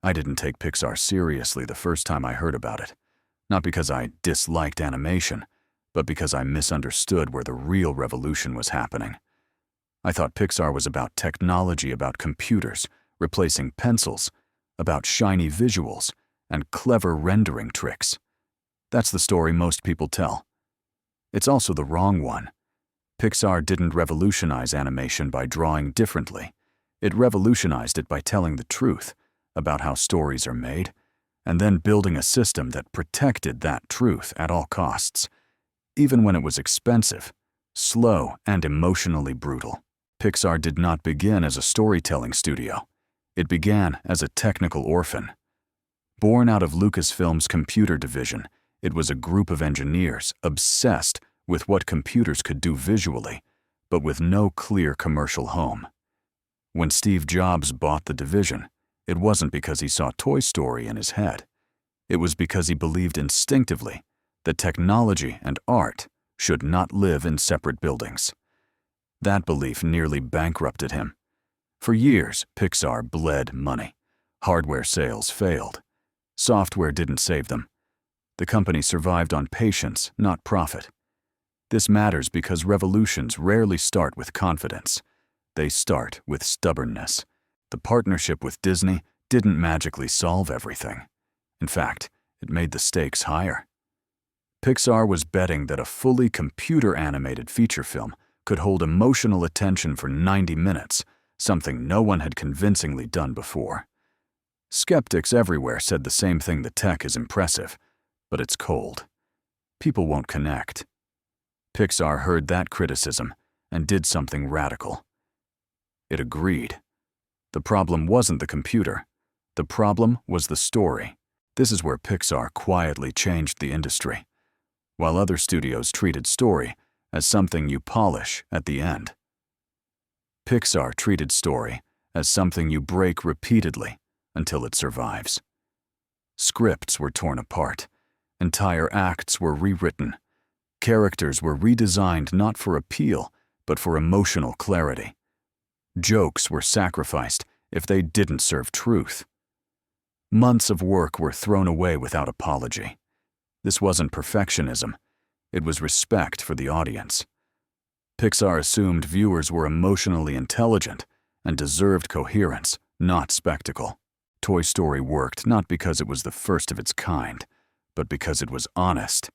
I didn't take Pixar seriously the first time I heard about it. Not because I disliked animation, but because I misunderstood where the real revolution was happening. I thought Pixar was about technology, about computers, replacing pencils, about shiny visuals, and clever rendering tricks. That's the story most people tell. It's also the wrong one. Pixar didn't revolutionize animation by drawing differently. It revolutionized it by telling the truth about how stories are made, and then building a system that protected that truth at all costs, even when it was expensive, slow, and emotionally brutal. Pixar did not begin as a storytelling studio. It began as a technical orphan. Born out of Lucasfilm's computer division, it was a group of engineers obsessed with what computers could do visually, but with no clear commercial home. When Steve Jobs bought the division, it wasn't because he saw Toy Story in his head. It was because he believed instinctively that technology and art should not live in separate buildings. That belief nearly bankrupted him. For years, Pixar bled money. Hardware sales failed. Software didn't save them. The company survived on patience, not profit. This matters because revolutions rarely start with confidence. They start with stubbornness. The partnership with Disney didn't magically solve everything. In fact, it made the stakes higher. Pixar was betting that a fully computer-animated feature film could hold emotional attention for 90 minutes, something no one had convincingly done before. Skeptics everywhere said the same thing: the tech is impressive, but it's cold. People won't connect. Pixar heard that criticism and did something radical. It agreed. The problem wasn't the computer. The problem was the story. This is where Pixar quietly changed the industry. While other studios treated story as something you polish at the end, Pixar treated story as something you break repeatedly until it survives. Scripts were torn apart. Entire acts were rewritten. Characters were redesigned not for appeal, but for emotional clarity. Jokes were sacrificed if they didn't serve truth. Months of work were thrown away without apology. This wasn't perfectionism. It was respect for the audience. Pixar assumed viewers were emotionally intelligent and deserved coherence, not spectacle. Toy Story worked not because it was the first of its kind, but because it was honest.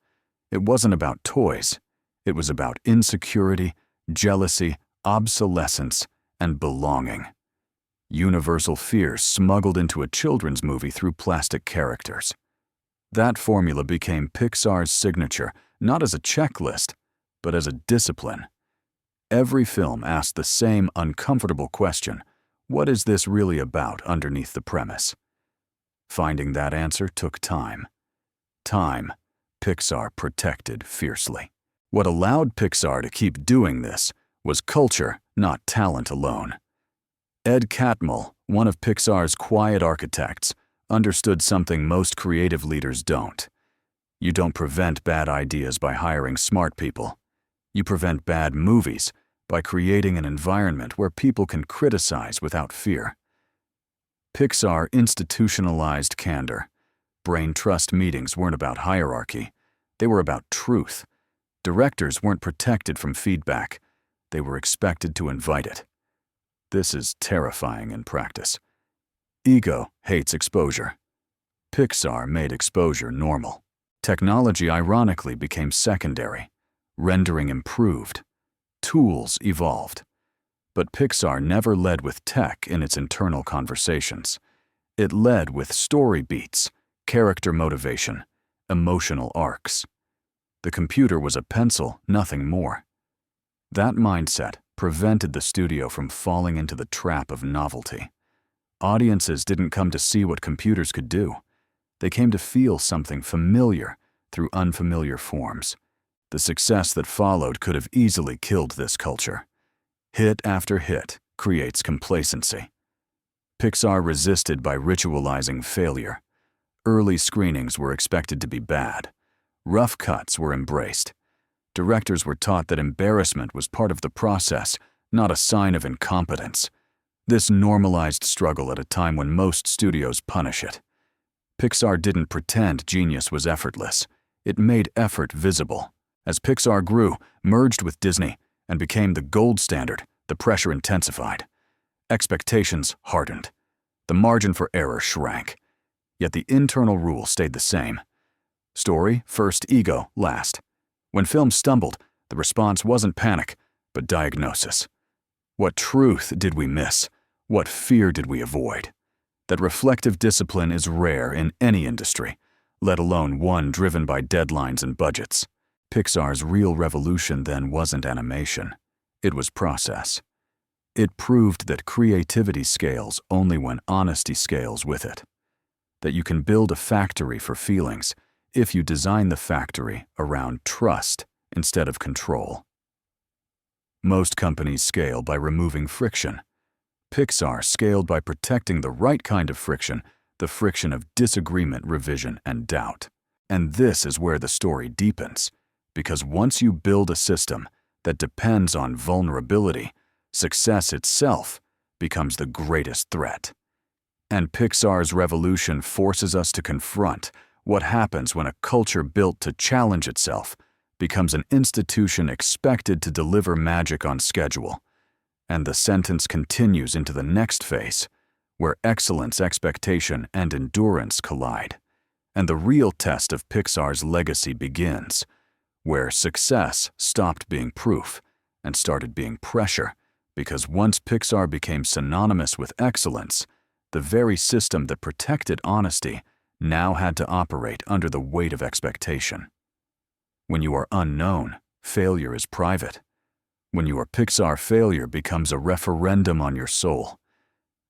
It wasn't about toys. It was about insecurity, jealousy, obsolescence, and belonging. Universal fears smuggled into a children's movie through plastic characters. That formula became Pixar's signature, not as a checklist, but as a discipline. Every film asked the same uncomfortable question: what is this really about underneath the premise? Finding that answer took time. Time Pixar protected fiercely. What allowed Pixar to keep doing this was culture, not talent alone. Ed Catmull, one of Pixar's quiet architects, understood something most creative leaders don't. You don't prevent bad ideas by hiring smart people. You prevent bad movies by creating an environment where people can criticize without fear. Pixar institutionalized candor. Brain trust meetings weren't about hierarchy. They were about truth. Directors weren't protected from feedback. They were expected to invite it. This is terrifying in practice. Ego hates exposure. Pixar made exposure normal. Technology ironically became secondary. Rendering improved. Tools evolved. But Pixar never led with tech in its internal conversations. It led with story beats, character motivation, emotional arcs. The computer was a pencil, nothing more. That mindset prevented the studio from falling into the trap of novelty. Audiences didn't come to see what computers could do. They came to feel something familiar through unfamiliar forms. The success that followed could have easily killed this culture. Hit after hit creates complacency. Pixar resisted by ritualizing failure. Early screenings were expected to be bad. Rough cuts were embraced. Directors were taught that embarrassment was part of the process, not a sign of incompetence. This normalized struggle at a time when most studios punish it. Pixar didn't pretend genius was effortless. It made effort visible. As Pixar grew, merged with Disney, and became the gold standard, the pressure intensified. Expectations hardened. The margin for error shrank. Yet the internal rule stayed the same. Story first, ego last. When films stumbled, the response wasn't panic, but diagnosis. What truth did we miss? What fear did we avoid? That reflective discipline is rare in any industry, let alone one driven by deadlines and budgets. Pixar's real revolution then wasn't animation. It was process. It proved that creativity scales only when honesty scales with it. That you can build a factory for feelings if you design the factory around trust instead of control. Most companies scale by removing friction. Pixar scaled by protecting the right kind of friction, the friction of disagreement, revision, and doubt. And this is where the story deepens, because once you build a system that depends on vulnerability, success itself becomes the greatest threat. And Pixar's revolution forces us to confront what happens when a culture built to challenge itself becomes an institution expected to deliver magic on schedule. And the sentence continues into the next phase, where excellence, expectation, and endurance collide. And the real test of Pixar's legacy begins, where success stopped being proof and started being pressure, because once Pixar became synonymous with excellence, the very system that protected honesty now had to operate under the weight of expectation. When you are unknown, failure is private. When you are Pixar, failure becomes a referendum on your soul.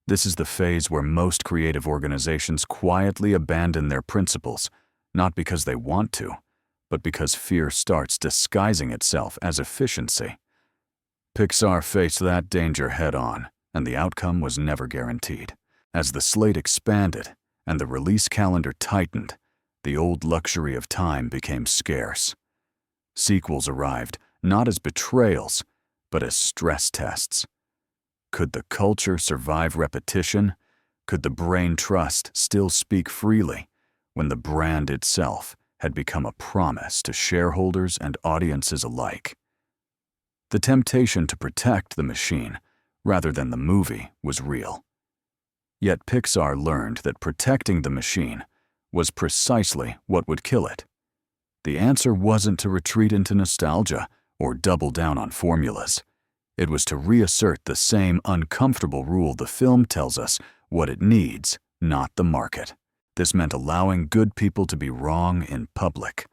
This is the phase where most creative organizations quietly abandon their principles, not because they want to, but because fear starts disguising itself as efficiency. Pixar faced that danger head-on, and the outcome was never guaranteed. As the slate expanded and the release calendar tightened, the old luxury of time became scarce. Sequels arrived not as betrayals, but as stress tests. Could the culture survive repetition? Could the brain trust still speak freely when the brand itself had become a promise to shareholders and audiences alike? The temptation to protect the machine rather than the movie was real. Yet Pixar learned that protecting the machine was precisely what would kill it. The answer wasn't to retreat into nostalgia or double down on formulas. It was to reassert the same uncomfortable rule the film tells us what it needs, not the market. This meant allowing good people to be wrong in public,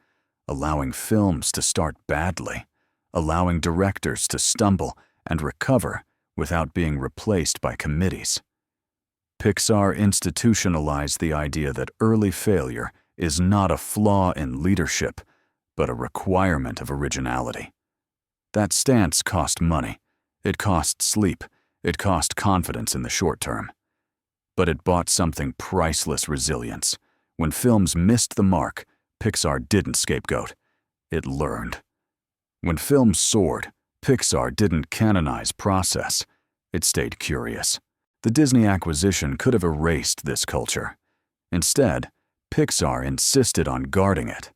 allowing films to start badly, allowing directors to stumble and recover without being replaced by committees. Pixar institutionalized the idea that early failure is not a flaw in leadership, but a requirement of originality. That stance cost money. It cost sleep. It cost confidence in the short term. But it bought something priceless: resilience. When films missed the mark, Pixar didn't scapegoat. It learned. When films soared, Pixar didn't canonize process. It stayed curious. The Disney acquisition could have erased this culture. Instead, Pixar insisted on guarding it.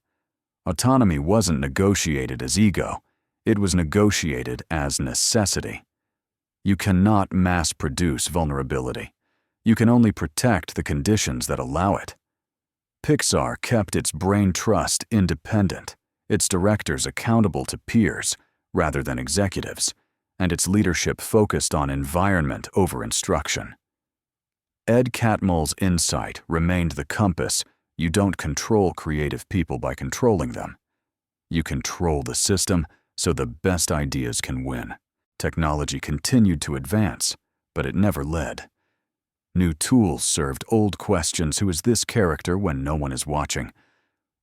Autonomy wasn't negotiated as ego. It was negotiated as necessity. You cannot mass-produce vulnerability. You can only protect the conditions that allow it. Pixar kept its brain trust independent, its directors accountable to peers rather than executives, and its leadership focused on environment over instruction. Ed Catmull's insight remained the compass: you don't control creative people by controlling them. You control the system so the best ideas can win. Technology continued to advance, but it never led. New tools served old questions: who is this character when no one is watching?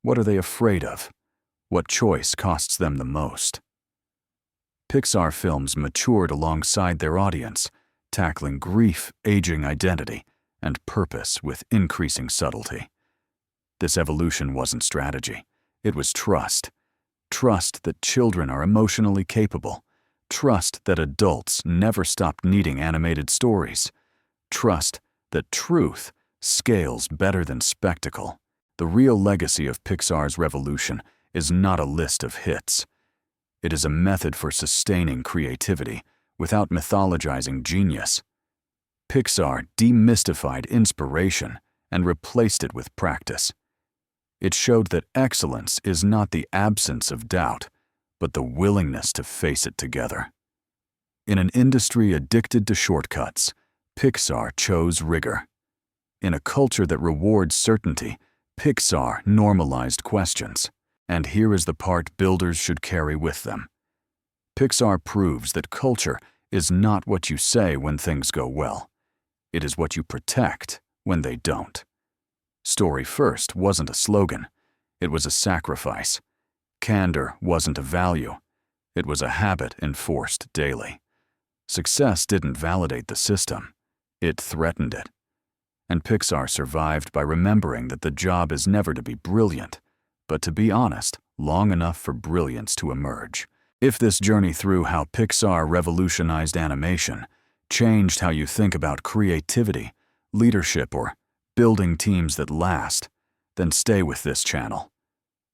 What are they afraid of? What choice costs them the most? Pixar films matured alongside their audience, tackling grief, aging identity, and purpose with increasing subtlety. This evolution wasn't strategy. It was trust. Trust that children are emotionally capable. Trust that adults never stopped needing animated stories. Trust that truth scales better than spectacle. The real legacy of Pixar's revolution is not a list of hits. It is a method for sustaining creativity without mythologizing genius. Pixar demystified inspiration and replaced it with practice. It showed that excellence is not the absence of doubt, but the willingness to face it together. In an industry addicted to shortcuts, Pixar chose rigor. In a culture that rewards certainty, Pixar normalized questions. And here is the part builders should carry with them. Pixar proves that culture is not what you say when things go well. It is what you protect when they don't. Story first wasn't a slogan. It was a sacrifice. Candor wasn't a value. It was a habit enforced daily. Success didn't validate the system. It threatened it. And Pixar survived by remembering that the job is never to be brilliant, but to be honest, long enough for brilliance to emerge. If this journey through how Pixar revolutionized animation changed how you think about creativity, leadership, or building teams that last, then stay with this channel.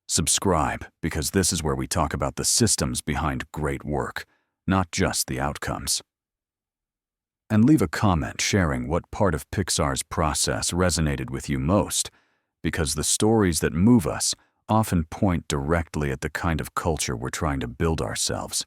Subscribe, because this is where we talk about the systems behind great work, not just the outcomes. And leave a comment sharing what part of Pixar's process resonated with you most, because the stories that move us often point directly at the kind of culture we're trying to build ourselves.